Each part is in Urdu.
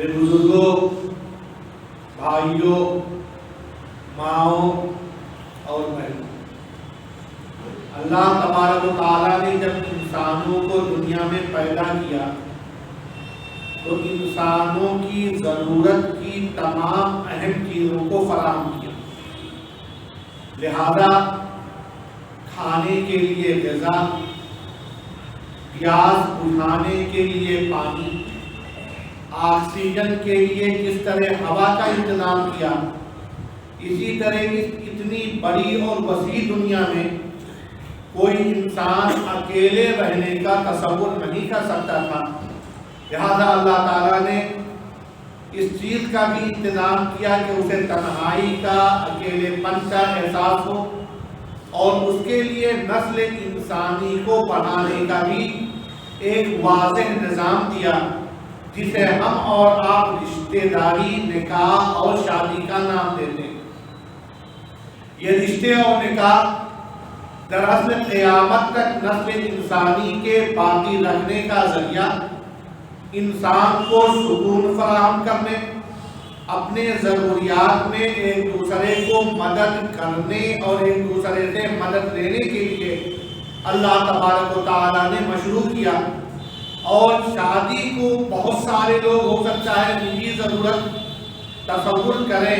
میرے بزرگوں، بھائیوں، ماؤں اور بہنوں، اللہ تبارک و تعالیٰ نے جب انسانوں کو دنیا میں پیدا کیا تو انسانوں کی ضرورت کی تمام اہم چیزوں کو فراہم کیا۔ لہذا کھانے کے لیے غذا، پیاس بجھانے کے لیے پانی، آکسیجن کے لیے کس طرح ہوا کا انتظام کیا، اسی طرح اتنی بڑی اور وسیع دنیا میں کوئی انسان اکیلے رہنے کا تصور نہیں کر سکتا تھا۔ لہذا اللہ تعالیٰ نے اس چیز کا بھی انتظام کیا کہ اسے تنہائی کا، اکیلے پن کا احساس ہو، اور اس کے لیے نسل انسانی کو بڑھانے کا بھی ایک واضح نظام دیا، جسے ہم اور آپ رشتہ داری، نکاح اور شادی کا نام دیتے ہیں۔ یہ رشتے اور نکاح دراصل قیامت تک نسل انسانی کے باقی رکھنے کا ذریعہ، انسان کو سکون فراہم کرنے، اپنے ضروریات میں ایک دوسرے کو مدد کرنے اور ایک دوسرے سے مدد لینے کے لیے اللہ تبارک و تعالیٰ نے مشروع کیا۔ اور شادی کو بہت سارے لوگ ہو سکتا ہے ان کی ضرورت تصور کریں،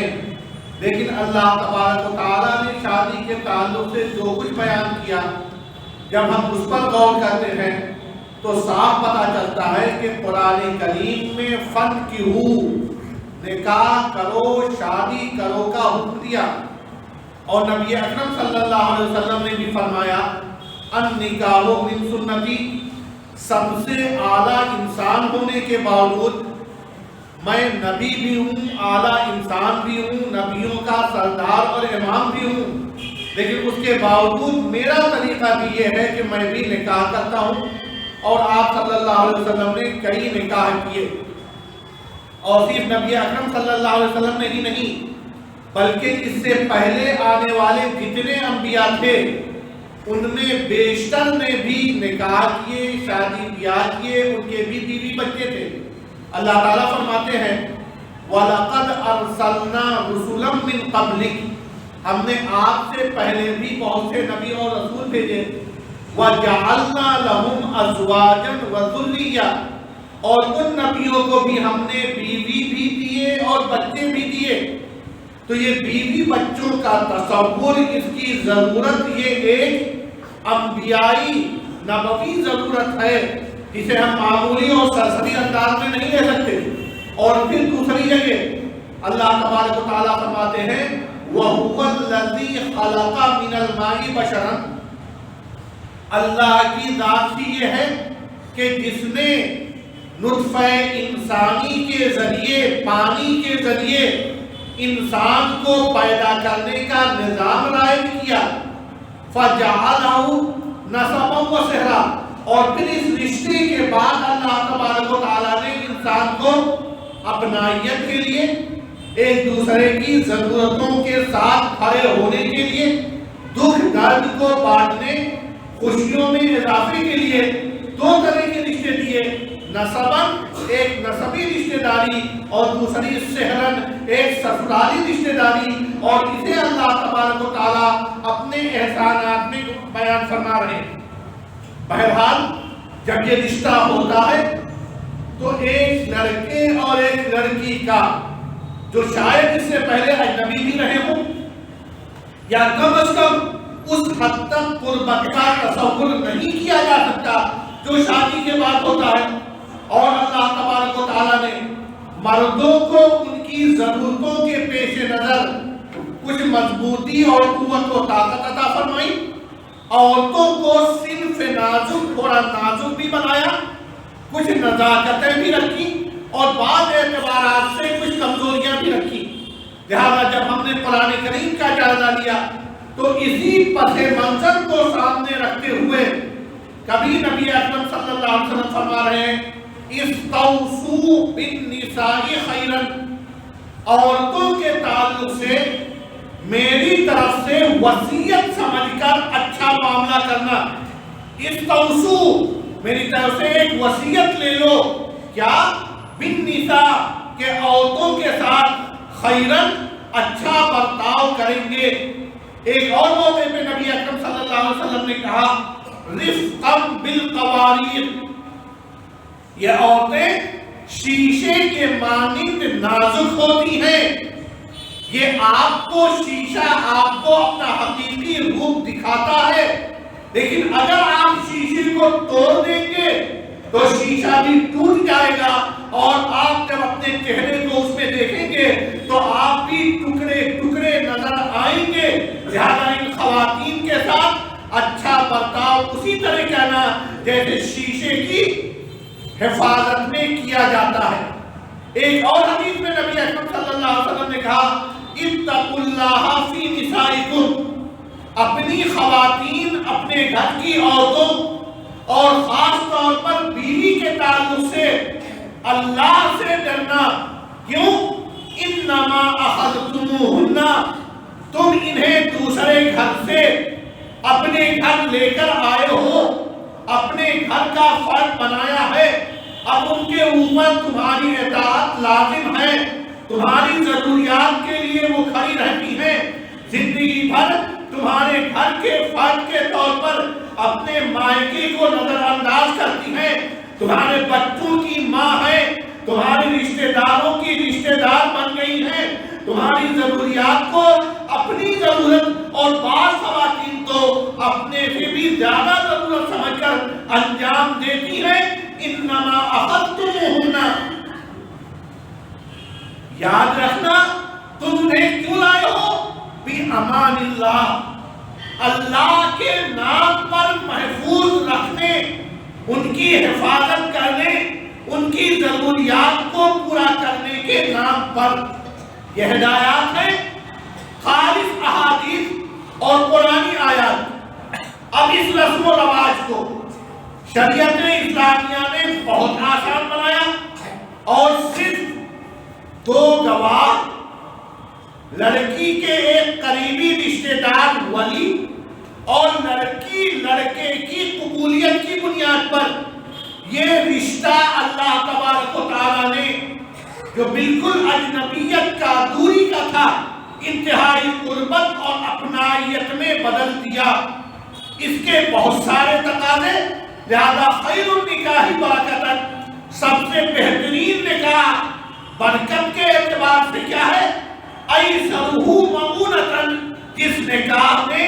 لیکن اللہ تبارک و تعالیٰ نے شادی کے تعلق سے جو کچھ بیان کیا، جب ہم اس پر غور کرتے ہیں تو صاف پتہ چلتا ہے کہ قرآن کریم میں فن کی نکاح کرو، شادی کرو کا حکم دیا، اور نبی اکرم صلی اللہ علیہ وسلم نے بھی فرمایا النکاح من سنتی، سب سے اعلیٰ انسان ہونے کے باوجود میں نبی بھی ہوں، اعلیٰ انسان بھی ہوں، نبیوں کا سردار اور امام بھی ہوں، لیکن اس کے باوجود میرا طریقہ بھی یہ ہے کہ میں بھی نکاح کرتا ہوں، اور آپ صلی اللہ علیہ وسلم نے کئی نکاح کیے، اور صرف نبی اکرم صلی اللہ علیہ وسلم نے ہی نہیں بلکہ اس سے پہلے آنے والے جتنے انبیاء تھے ان میں بیشتر نے بھی نکاح کیے، شادی بیاہ کیے، ان کے بھی بیوی بچے تھے۔ اللہ تعالیٰ فرماتے ہیں وَلَقَدْ أَرْسَلْنَا رُسُلًا مِّن قَبْلِكَ، ہم نے آپ سے پہلے بھی بہت سے نبی اور رسول بھیجے، وَجَعَلْنَا لَهُمْ أَزْوَاجًا وَذُرِّيَّةً، اور ان نبیوں کو بھی ہم نے بیوی بھی دیے اور بچے بھی دیے۔ تو یہ بیوی بچوں کا تصور، اس کی ضرورت یہ ایک انبیائی نبوی ضرورت ہے جسے ہم معمولی اور سرسری انداز میں نہیں لے سکتے۔ اور پھر دوسری جگہ اللہ تبارک و تعالیٰ فرماتے ہیں وَهُوَ الَّذِي خَلَقَ مِنَ الْمَاءِ بَشَرًا، اللہ کی ذات ہی یہ ہے کہ جس نے نطفہ انسانی کے ذریعے، پانی کے ذریعے انسان کو پیدا کرنے کا نظام رائج کیا، فَجَعَلَهُ نَسَبًا وَصِهْرًا، اور پھر اس رشتے کے بعد اللہ تبارک و تعالیٰ نے انسان کو اپنائیت کے لیے، ایک دوسرے کی ضرورتوں کے ساتھ کھڑے ہونے کے لیے، دکھ درد کو بانٹنے، خوشیوں میں اضافے کے لیے دو طرح کے رشتے دیے، نسباً ایک نسبی رشتہ داری اور دوسری سحرن ایک سسرالی رشتہ داری، اور اسے اللہ تبارک و تعالیٰ اپنے احسانات میں بیان فرما رہے ہیں۔ بہرحال جب یہ رشتہ ہوتا ہے تو ایک لڑکے اور ایک لڑکی کا جو شاید اس سے پہلے اجنبی بھی رہے ہوں، یا کم از کم اس حد تک قربت کا تصور نہیں کیا جا سکتا جو شادی کے بعد ہوتا ہے، اور اللہ تبارک و تعالیٰ نے مردوں کو ان کی ضرورتوں کے پیش نظر کچھ مضبوطی اور قوت و طاقت عطا فرمائی، عورتوں کو صنف نازک، تھوڑا نازک بھی بنایا، کچھ نزاکتیں بھی رکھی، اور بعض اعتبارات سے کچھ کمزوریاں بھی رکھی۔ لہذا جب ہم نے قرآن کریم کا جائزہ لیا تو اسی پس منظر کو سامنے رکھتے ہوئے کبھی نبی اکرم صلی اللہ علیہ وسلم فرما رہے ہیں استوصوا بالنساء خیرا، عورتوں کے تعلق سے میری طرف سے وصیت سمجھ کر اچھا معاملہ کرنا۔ استوصوا، میری طرف سے ایک وصیت لے لو، کیا؟ بالنساء، کہ عورتوں کے ساتھ خیرن اچھا برتاؤ کریں گے۔ ایک اور موقع پہ نبی اکرم صلی اللہ علیہ وسلم نے کہا رفقاً بالقواریر، یہ عورتیں شیشے کے مانند نازک ہوتی ہیں۔ یہ آپ کو شیشہ آپ کو اپنا حقیقی روپ دکھاتا ہے، لیکن اگر آپ شیشے کو توڑ دیں گے تو شیشہ بھی ٹوٹ جائے گا، اور آپ جب اپنے چہرے کو اس میں دیکھیں گے تو آپ بھی ٹکڑے ٹکڑے نظر آئیں گے۔ لہذا ان خواتین کے ساتھ اچھا برتاؤ اسی طرح کرنا جیسے شیشے کی حفاظت میں کیا جاتا ہے۔ ایک اور حدیث میں نبی اکرم صلی اللہ علیہ وسلم نے کہا اتقوا اللہ فی نسائکم، اپنی خواتین اپنے گھر کی عورتوں اور خاص طور پر بیوی کے تعلق سے اللہ سے ڈرنا۔ کیوں؟ انما اخذتموہن، تم انہیں دوسرے گھر سے اپنے گھر لے کر آئے ہو، اپنے گھر کا فرد بنایا ہے، اب ان کے اوپر تمہاری اطاعت لازم ہے، تمہاری ضروریات کے لیے وہ کھڑی رہتی ہیں، زندگی بھر تمہارے گھر کے فرد کے طور پر اپنے مائکے کو نظر انداز کرتی ہیں، تمہارے بچوں کی ماں ہے، تمہارے رشتہ داروں کی رشتہ دار بن گئی ہیں، تمہاری ضروریات کو اپنی ضرورت اور بعض خواتین تو اپنے سے بھی زیادہ ضرورت سمجھ کر انجام دیتی ہیں۔ انما اخذتموہن، یاد رکھنا تم انہیں کیوں لائے ہو؟ بِأَمَانِ اللَّهِ، اللہ کے نام پر محفوظ رکھنے، ان کی حفاظت کرنے، ان کی ضروریات کو پورا کرنے کے نام پر۔ یہ ہدایات ہیں خالص احادیث اور قرآنی آیات۔ اب اس رسم و رواج کو شریعت اسلامیہ نے بہت آسان بنایا، اور صرف دو گواہ، لڑکی کے ایک قریبی رشتہ دار ولی اور لڑکی لڑکے کی قبولیت کی بنیاد پر، یہ رشتہ اللہ تبارک و تعالیٰ نے جو بالکل اجنبیت کا دوری کا تھا انتہائی قربت اور اپنائیت میں بدل دیا۔ اس کے بہت سارے تقاضے، لہذا خیر النکاح برکتاً، سب سے بہترین نکاح برکت کے اعتبار سے کیا ہے؟ ایسرہ مؤونۃً، جس نکاح میں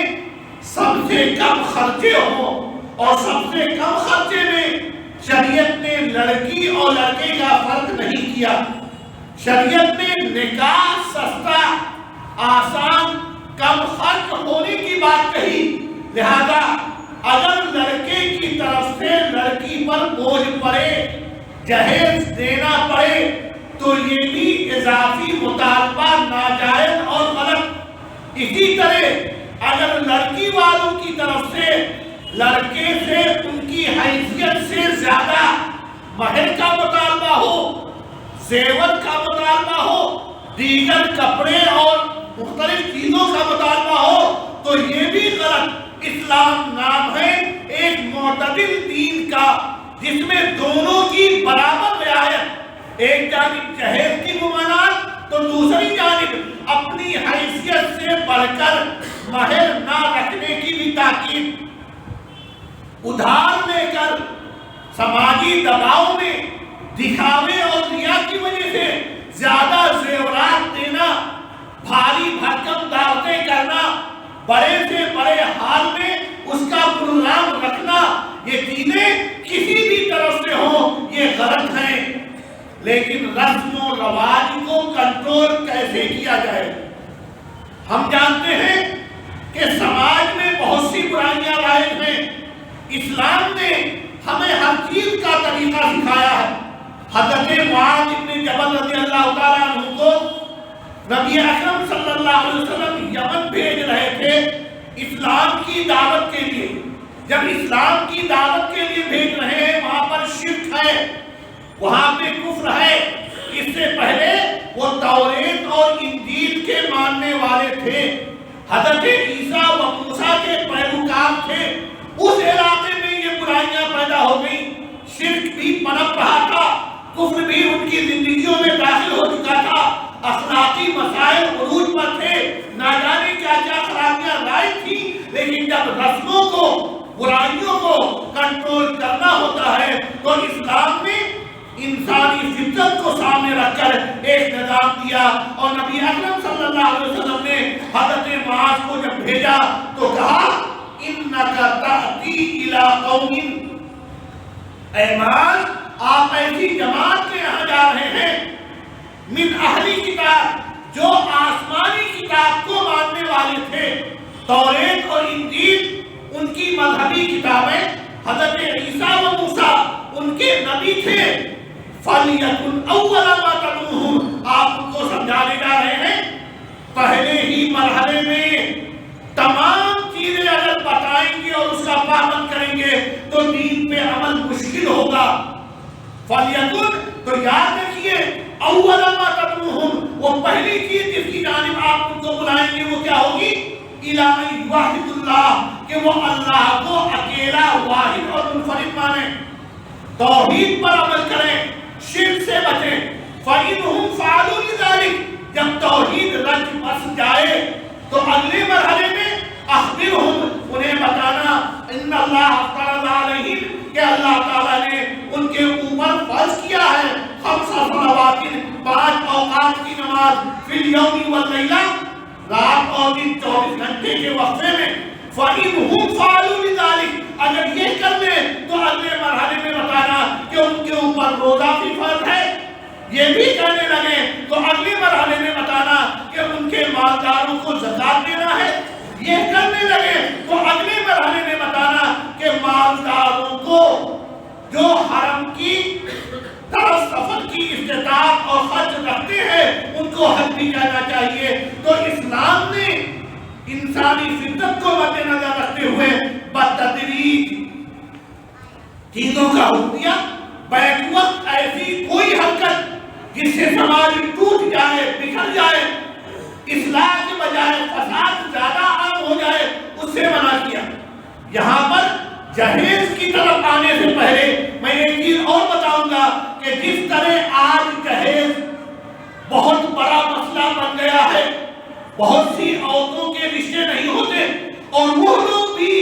سب سے کم خرچے ہوں، اور سب سے کم خرچے میں شریعت نے لڑکی اور لڑکے کا فرق نہیں کیا۔ شریعت نے نکاح سستا، آسان، کم خرچ ہونے کی بات کہی، لہذا اگر لڑکے کی طرف سے لڑکی پر بوجھ پڑے، جہیز دینا پڑے، تو یہ بھی اضافی مطالبہ ناجائز اور غلط۔ اسی طرح اگر لڑکی والوں کی طرف سے لڑکے سے ان کی حیثیت سے زیادہ مہر کا مطالبہ ہو، زیور کا مطالبہ ہو، دیگر کپڑے اور مختلف چیزوں کا مطالبہ ہو، تو یہ بھی غلط۔ اسلام نام ہے ایک معتدل دین کا، جس میں دونوں کی برابر رعایت، ایک جانب جہیز کی ممانعت تو دوسری جانب اپنی حیثیت سے بڑھ کر مہر نہ رکھنے کی بھی تاکید۔ ادھار لے کر سماجی دباؤ میں دکھاوے اور ریا کی وجہ سے زیادہ زیورات دینا، بھاری بھرکم دعوتیں کرنا، بڑے سے بڑے حال میں اس کا پروگرام رکھنا، یہ چیزیں کسی بھی طرف سے ہوں یہ غلط ہیں۔ لیکن رسم و رواج کو کنٹرول کیسے کیا جائے؟ ہم جانتے ہیں کہ سماج میں بہت سی برائیاں رائج ہیں، اسلام نے ہمیں ہر چیز کا طریقہ سکھایا ہے۔ حضرت معاذ بن جبل رضی اللہ تعالیٰ عنہ کو نبی اکرم صلی اللہ علیہ وسلم یمن بھیج رہے تھے اسلام کی دعوت کے لیے۔ جب اسلام کی دعوت کے لیے بھیج رہے ہیں، وہاں پر شرک ہے، وہاں پہ کفر ہے۔ اس سے پہلے وہ توریت اور انجیل کے ماننے والے تھے، حضرت عیسیٰ و موسیٰ کے پیروکار تھے۔ اس علاقے میں یہ برائیاں پیدا ہو گئی، شرک بھی پنپ رہا تھا، کفر بھی ان کی زندگیوں میں داخل ہو لیکن جب رسموں کو برائیوں کو کنٹرول کرنا ہوتا ہے تو اسلام نے انسانی فطرت کو سامنے رکھ کر ایک نظام دیا. اور نبی اکرم صلی اللہ علیہ وسلم نے حضرت معاذ کو جب بھیجا تو کہا انک تأتی الی قوم، اے معاذ آپ ایسی جماعت کے یہاں جا رہے ہیں من اہلی کتاب، جو آسمانی کتاب کو ماننے والے تھے. توریت اور انجیل ان کی مذہبی کتابیں، حضرت عیسیٰ و موسیٰ ان کے نبی تھے. فَلْيَكُنْ أَوَّلَ مَا تَدْعُوهُمْ، آپ ان کو سمجھانے جا رہے ہیں پہلے ہی مرحلے میں تمام چیزیں اگر بتائیں گے اور اس کا پابند کریں گے تو دین پہ عمل مشکل ہوگا. فَلْيَكُنْ، تو یاد رکھیے اول ما تدعوہم، وہ پہلی چیز جس کی جانب آپ ان کو بلائیں گے وہ کیا ہوگی؟ الہ واحد اللہ، کہ وہ اللہ کو اکیلا واحد اور منفرد مانیں، توحید پر عمل کریں، شرک سے بچیں. فَإِنْهُمْ فَعَلُوا لِذَلِكَ، جب توحید رچ بس جائے تو اگلے مرحلے میں اخبرہم، انہیں بتانا ان اللہ افترض علیہم، کہ اللہ تعالیٰ نے ان کے اوپر فرض کیا ہے 5 صلوات، 5 اوقات کی نماز، فی الیوم واللیلہ، رات اور دن 24 گھنٹے کے وقفے میں. فَإِنْهُمْ فَعَلُوا لِذَلِكَ، اگر یہ کر لیں تو اگلے مرحلے میں بتانا کہ ان کے اوپر روزہ بھی فرض ہے، یہ بھی کرنے لگے تو اگلے مرحلے میں بتانا کہ ان کے مالداروں کو زکات دینا ہے، یہ کرنے لگے تو اگلے مرحلے میں بتانا کہ مالداروں کو جو حرم کی طرف سفر کی استطاعت اور خرچ رکھتے ہیں ان کو حج بھی کرنا چاہیے. تو اسلام نے انسانی فطرت کو مد نظر رکھتے ہوئے بتدریج چیزوں کا حکم دیا. بیک وقت ایسی کوئی حرکت جس سے سماج ٹوٹ جائے، بکھر جائے، اصلاح کے بجائے فساد زیادہ عام ہو جائے، اس سے منع کیا. یہاں پر جہیز کی طرف آنے سے پہلے میں ایک چیز اور بتاؤں گا کہ جس طرح آج جہیز بہت بڑا مسئلہ بن گیا ہے، بہت سی عورتوں کے رشتے نہیں ہوتے، اور وہ لوگ بھی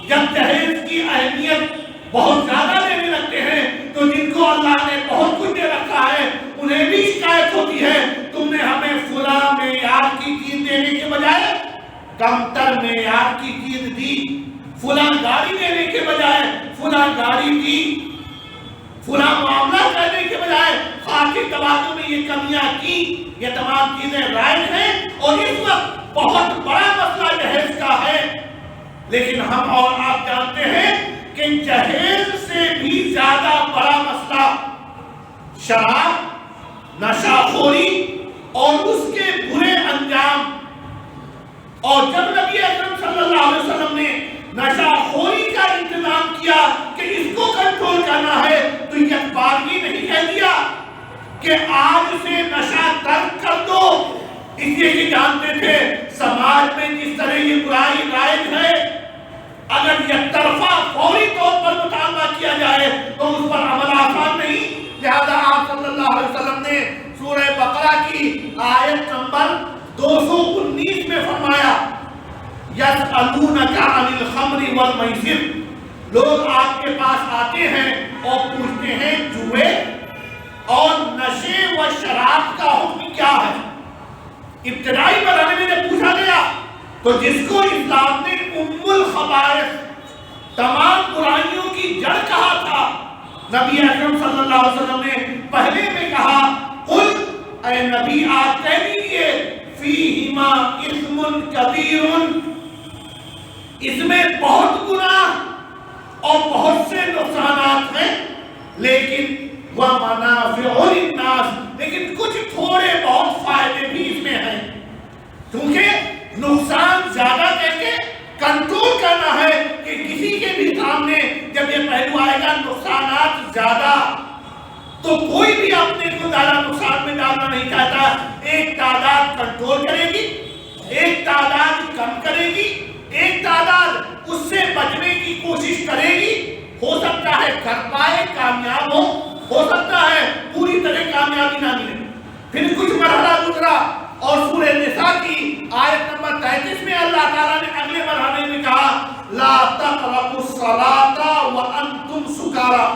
جب جہیز کی اہمیت بہت زیادہ دینے لگتے ہیں تو جن کو اللہ نے بہت کچھ دے رکھا ہے انہیں بھی شکایت ہوتی ہے تم نے ہمیں فلاں معیار کی چیز دینے کے بجائے کمتر معیار کی چیز دی، فلاں گاڑی دینے کے بجائے فلاں گاڑی دی، فلاں معاملہ کرنے کے بجائے خاکی تبادلوں میں یہ کمیاں کی. یہ تمام چیزیں رائج ہیں اور اس وقت بہت بڑا مسئلہ جہیز کا ہے. لیکن ہم اور آپ جانتے ہیں کہ جہیز سے بھی زیادہ بڑا مسئلہ شراب، نشہ خوری اور اس کے برے انجام. اور جب نبی اکرم صلی اللہ علیہ وسلم نے نشہ خوری کا انتظام کیا کہ اس کو کنٹرول کرنا ہے تو یہ بار بھی نہیں کہہ دیا کہ آج سے نشہ ترک کر دو، اس لیے کہ جانتے تھے سماج میں جس طرح یہ برائی رائج ہے، اگر یک طرفہ فوری طور پر مطالبہ کیا جائے تو اس پر عمل آسان نہیں. لہذا آپ صلی اللہ علیہ وسلم نے سورہ بقرہ کی آیت نمبر 219 میں فرمایا یسألونک عن الخمر والمیسر، لوگ آپ کے پاس آتے ہیں اور پوچھتے ہیں جوئے اور نشے و شراب کا حکم کیا ہے. ابتدائی مرحلے میں جب پوچھا گیا تو جس کو اسلام نے ام الخبائث تمام برائیوں کی جڑ کہا تھا، نبی اکرم صلی اللہ علیہ وسلم نے پہلے میں کہا قل، اے نبی آپ کہہ دیجئے فیہما اثم کبیر، اس میں بہت گناہ اور بہت سے نقصانات ہیں، لیکن وَمَنَافِعُ لِلنَّاسِ، لیکن کچھ تھوڑے بہت فائدے بھی اس میں ہیں. کیونکہ نقصان زیادہ کہہ کے کنٹرول کرنا ہے کہ کسی کے بھی سامنے جب یہ پہلو آئے گا نقصانات زیادہ تو کوئی بھی اپنے کو زیادہ نقصان میں ڈالنا نہیں چاہتا. ایک تعداد کنٹرول کرے گی، ایک تعداد کم کرے گی، ایک تعداد اس سے بچنے کی کوشش کرے گی. ہو سکتا ہے کر پائے، کامیاب ہو سکتا ہے پوری طرح کامیابی نہ ملے. پھر کچھ مرحلہ گزرا اور سورہ نساء کی آیت نمبر 33 میں اللہ تعالیٰ نے اگلے مرحلے میں کہا لا تقربوا الصلاة وانتم سکارا،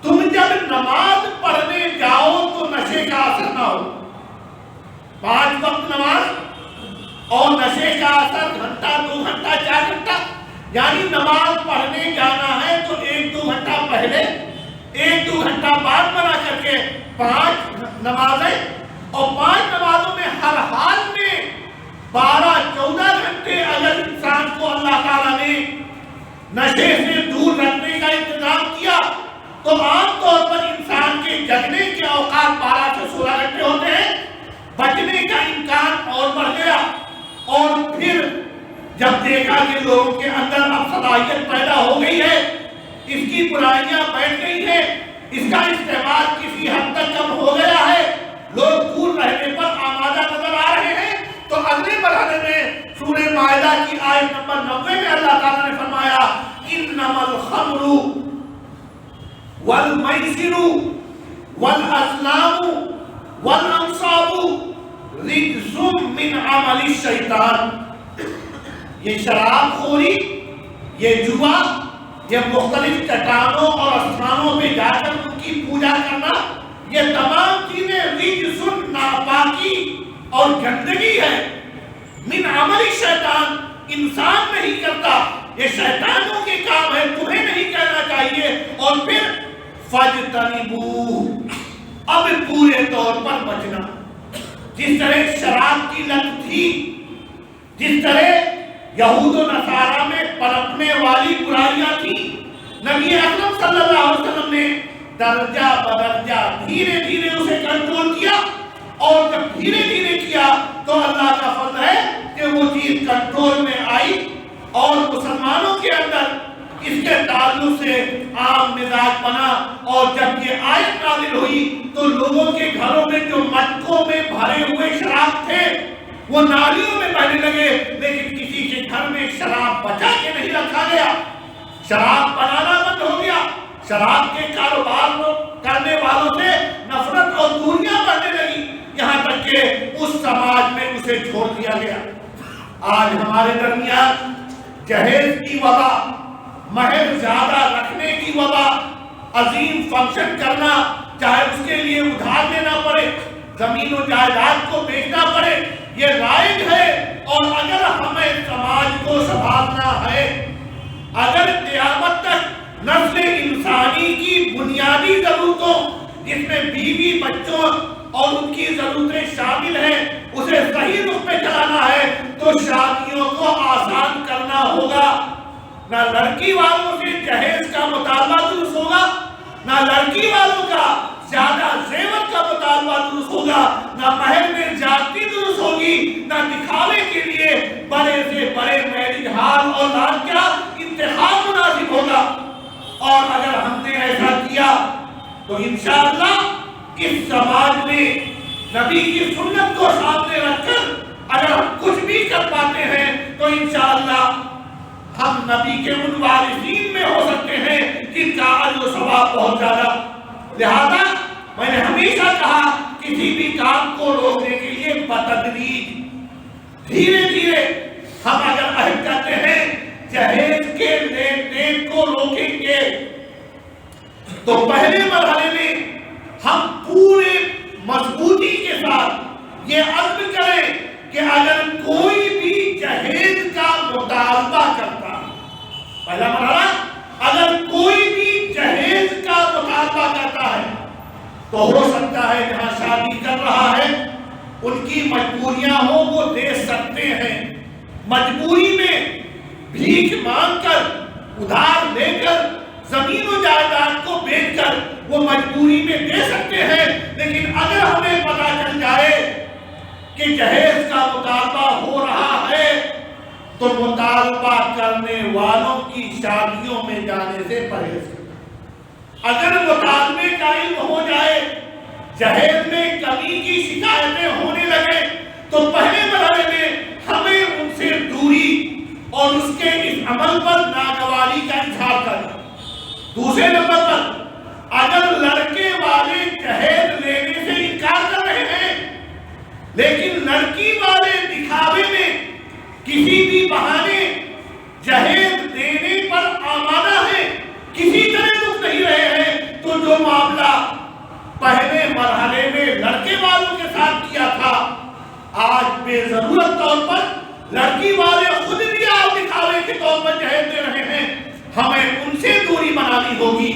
تم جب نماز پڑھنے جاؤ تو نشے کا اثر نہ ہو۔ 5 وقت نماز اور نشے کا اثر گھنٹہ 2 گھنٹہ 4 گھنٹہ، یعنی نماز پڑھنے جانا ہے تو 1-2 گھنٹہ پہلے 1-2 گھنٹہ بعد بنا کر کے 5 نمازیں، اور 5 نمازوں میں ہر حال میں 12-14 گھنٹے اگر انسان کو اللہ تعالیٰ نے نشے سے دور رکھنے کا انتظام کیا تو عام طور پر انسان کے جگنے کے اوقات 12 سے 16 گھنٹے ہوتے ہیں، بچنے کا امکان اور بڑھ گیا۔ اور پھر جب دیکھا کہ لوگوں کے اندر اب صلاحیت پیدا ہو گئی ہے، اس کی برائیاں بیٹھ گئی ہیں، اس کا استعمال کسی حد تک کم ہو گیا ہے، لوگ دور رہنے پر آمادہ نظر آ رہے ہیں، تو اگلے مرحلے میں سورہ مائدہ کی آیت نمبر 90 میں اللہ تعالیٰ نے فرمایا انما الخمر والمیسر والازلام والانصاب رجس من عمل الشیطان، یہ شراب خوری، یہ جوا، یہ مختلف چٹانوں اور استھانوں پہ جا کر ان کی پوجا کرنا، یہ تمام چیزیں رجس ناپاکی اور گندگی ہے، من عمل الشیطان، انسان نہیں کرتا، یہ شیطانوں کے کام ہے، تمہیں نہیں کہنا چاہیے۔ اور پھر فَاجْتَنِبُوهُ، اب پورے طور پر بچنا۔ جس طرح شراب کی لت تھی، جس طرح یہود و نصارہ میں پنپنے والی برائیاں تھیں، نبی اکرم صلی اللہ علیہ وسلم نے درجہ بدرجہ دھیرے دھیرے اسے کنٹرول کیا، اور جب دھیرے دھیرے کیا تو اللہ کا فضل ہے کہ وہ چیز کنٹرول میں آئی، اور مسلمانوں کے اندر اس کے تعلق سے عام مزاج بنا۔ اور جب یہ آیت نازل ہوئی تو لوگوں کے گھروں میں جو مٹکوں میں بھرے ہوئے شراب تھے وہ نالیوں میں بہنے لگے، لیکن کسی کے گھر میں شراب بچا کے نہیں رکھا گیا، شراب بنانا بند ہو گیا، شراب کے کاروبار کرنے والوں سے نفرت اور دوریاں بڑھنے لگی، یہاں تک کہ اس سماج میں اسے چھوڑ دیا گیا۔ آج ہمارے درمیان جہیز کی وبا، مہر زیادہ رکھنے کی وبا، عظیم فنکشن کرنا، چاہے اس کے لیے ادھار لینا پڑے، زمین و جائیداد کو بیچنا پڑے، یہ رائج ہے۔ اور اگر ہمیں سماج کو سنبھالنا ہے، اگر قیامت تک نسل انسانی کی بنیادی ضرورتوں جس میں بیوی بچوں اور ان کی ضرورتیں شامل ہیں اسے صحیح رخ میں چلانا ہے تو شادیوں کو آسان کرنا ہوگا۔ نہ لڑکی والوں سے جہیز کا مطالبہ درست ہوگا، نہ لڑکی والوں کا زیادہ زیور کا مطالبہ درست ہوگا، نہ مہر میں زیادتی درست ہوگی، نہ دکھاوے کے لیے بڑے سے بڑے میرج ہال اور لان کا انتخاب مناسب ہوگا۔ اور اگر ہم نے ایسا کیا تو انشاءاللہ اس سماج میں نبی کی سنت کو سامنے رکھ کر اگر ہم کچھ بھی کر پاتے ہیں تو انشاءاللہ ہم نبی کے ان وارثین میں ہو سکتے ہیں جن کا اجر و ثواب بہت زیادہ۔ لہذا میں نے ہمیشہ کہا کسی بھی کام کو روکنے کے لیے بتدریج دھیرے دھیرے ہم اگر عہد کرتے ہیں جہیز کے لین دین کو روکیں گے تو پہلے مرحلے میں ہم پورے مضبوطی کے ساتھ یہ عزم کریں کہ اگر کوئی بھی جہیز کا مطالبہ کرتا ہے، پہلا مرحلہ اگر کوئی بھی جہیز کا مطالبہ کرتا ہے تو ہو سکتا ہے جہاں شادی کر رہا ہے ان کی مجبوریاں ہوں وہ دے سکتے ہیں، مجبوری میں بھیک مانگ کر ادھار لے کر زمین و جائیداد کو بیچ کر وہ مجبوری میں دے سکتے ہیں۔ لیکن اگر ہمیں پتہ چل جائے کہ جہیز کا مطالبہ ہو رہا ہے تو مطالبہ کرنے والوں کی شادیوں میں جانے سے پرہیز کریں۔ اگر مطالبے کا علم ہو جائے، جہیز میں کمی کی شکایتیں ہونے لگے تو پہلے مرحلے میں ہمیں ان سے دوری اور اس کے اس عمل پر ناگواری کا اظہار کرنا۔ دوسرے نمبر پر اگر لڑکے والے جہیز لینے سے انکار کر رہے ہیں لیکن لڑکی والے دکھا بہانے جہیز دینے پر آمادہ ہیں، کسی طرح رک نہیں رہے ہیں، تو جو معاملہ پہلے مرحلے میں لڑکے والوں کے ساتھ کیا تھا، آج بے ضرورت طور پر لڑکی والے خود بھی آپ دکھاوے کے طور پر جہیز دے رہے ہیں، ہمیں ان سے دوری بنانی ہوگی۔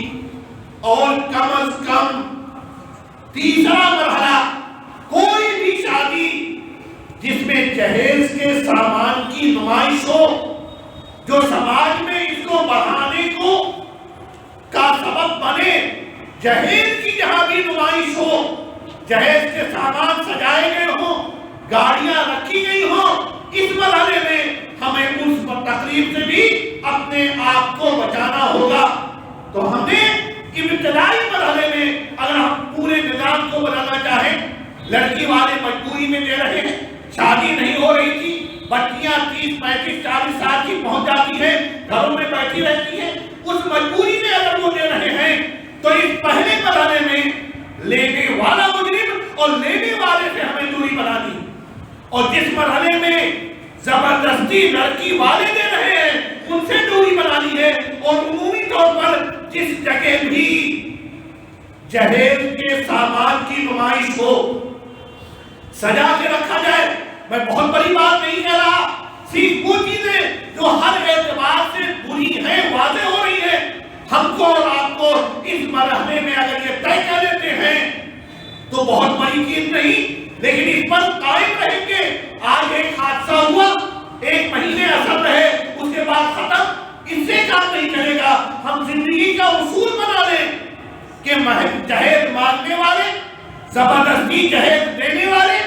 اور کم از کم تیسرا مرحلہ، کوئی بھی شادی جس میں جہیز کے سامان کی نمائش ہو، جو سماج میں اس کو بڑھانے کو کا سبب بنے، جہیز کی جہاں بھی نمائش ہو، جہیز کے سامان سجائے گئے ہوں، گاڑیاں رکھی گئی ہوں، اس مرحلے میں ہمیں اس تقریب سے بھی اپنے آپ کو بچانا ہوگا۔ تو ہمیں ابتدائی مرحلے میں اگر ہم پورے نظام کو بنانا چاہیں، لڑکی والے مجبوری میں دے رہے ہیں، شادی نہیں ہو رہی تھی، بچیاں 30 35 40 سال کی پہنچ جاتی ہیں، گھروں میں بیٹھی رہتی ہیں، اس مجبوری میں اگر وہ دے رہے ہیں تو اس پہلے مرحلے میں لینے والا مجرم اور لینے والے سے ہمیں دوری بنانی، اور جس مرحلے میں زبردستی لڑکی والے دے رہے ہیں ان سے دوری بنانی ہے۔ اور عمومی طور پر جس جگہ بھی جہیز کے سامان کی نمائش ہو، سجا کے رکھا جائے، میں بہت بڑی بات نہیں کہہ رہا، صرف وہ چیزیں جو ہر اعتبار سے بری ہیں واضح ہو رہی ہے، ہم کو اور آپ کو اس مرحلے میں اگر یہ طے کر لیتے ہیں تو بہت بڑی چیز نہیں، لیکن اس پر قائم رہیں گے۔ آج ایک حادثہ ہوا، 1 مہینے اثر رہے، اس کے بعد ختم، اس سے کام نہیں چلے گا۔ ہم زندگی کا اصول بنا لیں کہ جہیز مانگنے والے، زبردستی جہیز دینے والے،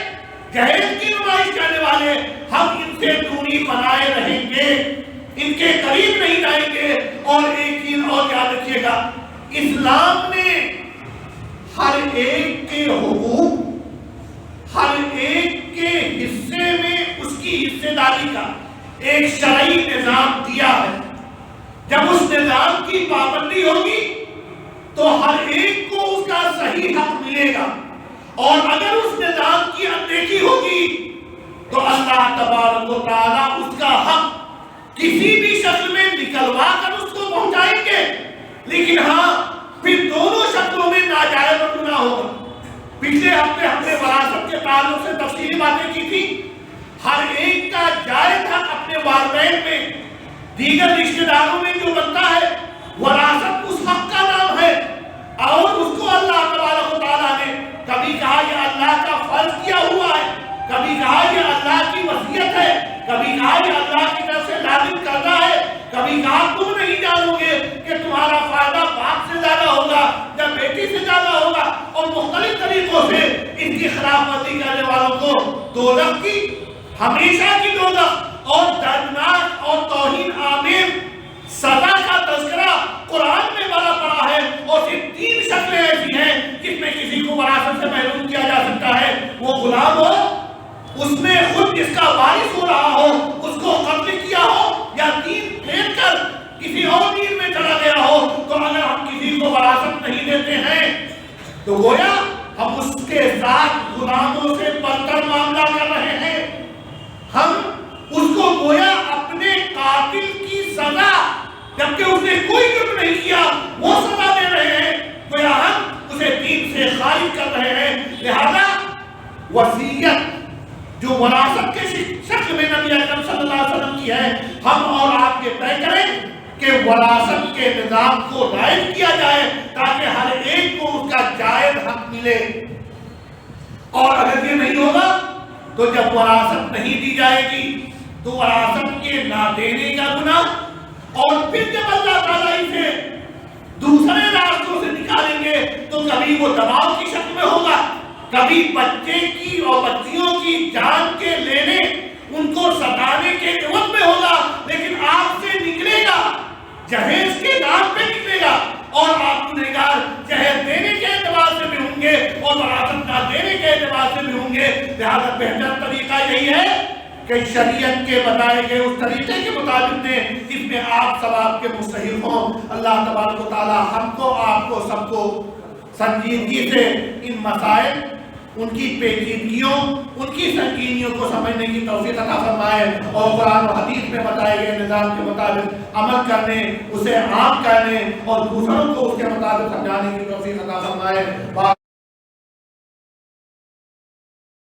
جہیز کی نمائش کرنے والے، ہم ان سے دوری بنائے رہیں گے، ان کے قریب نہیں جائیں گے۔ اور ایک چیز اور یاد رکھیے گا، اسلام نے ہر ایک کے حقوق، ہر ایک کے حصے میں اس کی حصے داری کا ایک شرعی نظام دیا ہے۔ جب اس نظام کی پابندی ہوگی تو ہر ایک کو اس کا صحیح حق ملے گا، اور اگر اس نظام کی اندیشی ہوگی تو اللہ تبارک و تعالیٰ اس کا حق کسی بھی شکل میں نکلوا کر اس کو پہنچائیں گے۔ لیکن ہاں، پھر دونوں شکلوں میں ناجائز اور گناہ ہوگا۔ پچھلے ہفتے ہم نے وراثت کے تعلق سے تفصیلی باتیں کی تھی۔ ہر ایک کا جائز حق اپنے والدین میں، دیگر رشتہ داروں میں جو بنتا ہے، وراثت اس حق کا نام ہے، اور اس کو اللہ تبارک و تعالیٰ نے کبھی کہا یہ اللہ کا فرض کیا ہوا ہے، کبھی کہا یہ اللہ کی وصیت ہے، کبھی کہا یہ اللہ کی طرف سے لازم کردہ ہے، کبھی کہا تم نہیں جانو گے کہ تمہارا فائدہ باپ سے زیادہ ہوگا یا بیٹی سے زیادہ ہوگا، اور مختلف طریقوں سے ان کی خلاف ورزی کرنے والوں کو دوزخ کی، ہمیشہ کی دوزخ اور دردناک اور توہین آمیز سزا کا تذکرہ قرآن میں بڑا پڑا ہے۔ اور صرف 3 شکلیں ایسی ہیں جس میں کسی کو وراثت سے محروم کیا جا سکتا ہے، وہ غلام ہو، اس نے خود جس کا وارث ہو رہا ہو اس کو قتل کیا ہو، یا دین پھیر کر کسی اور دین میں چلا گیا ہو۔ تو اگر ہم کسی کو وراثت نہیں دیتے ہیں تو گویا ہم اس کے ساتھ غلاموں سے برتر معاملہ کر رہے ہیں، ہم اس کو گویا اپنے قاتل کی سزا، جبکہ اس نے کوئی جرم نہیں کیا، وہ سزا دے رہے ہیں، گویا ہم اسے دین سے خارج کر رہے ہیں۔ لہذا وصیت جو وراثت کے شکل میں نبی اکرم صلی اللہ علیہ وسلم کی ہے، ہم اور آپ یہ طے کریں کہ وراثت کے نظام کو رائج کیا جائے تاکہ ہر ایک کو اس کا جائز حق ملے۔ اور اگر یہ نہیں ہوگا تو جب وراثت نہیں دی جائے گی تو وراثت کے نہ دینے کا گناہ، اور پھر جب اللہ تعالیٰ اسے دوسرے راستوں سے نکالیں گے تو کبھی وہ دباؤ کی شکل میں ہوگا، کبھی بچے کی اور بچیوں کی جان کے لینے، ان کو ستانے کے عوض میں ہوگا، لیکن آپ سے نکلے گا، جہیز کے نام پہ نکلے گا، اور آپ گنہگار جہیز دینے کے اعتبار سے بھی ہوں گے اور وراثت نہ دینے کے اعتبار سے بھی ہوں گے۔ لہذا بہتر طریقہ یہی ہے کہ شریعت کے بتائے گئے اس طریقے کے مطابق دیں جس میں آپ ثواب کے مستحق ہوں۔ اللہ تبارک و تعالی ہم کو، آپ کو، سب کو سنجیدگی سے ان مسائل ان کی پیچیدگیوں ان کی سنگینیوں کو سمجھنے کی توفیق عطا فرمائے اور قرآن و حدیث میں بتائے گئے نظام کے مطابق عمل کرنے اسے عام کرنے اور دوسروں کو اس کے مطابق سمجھانے کی توفیق عطا فرمائے.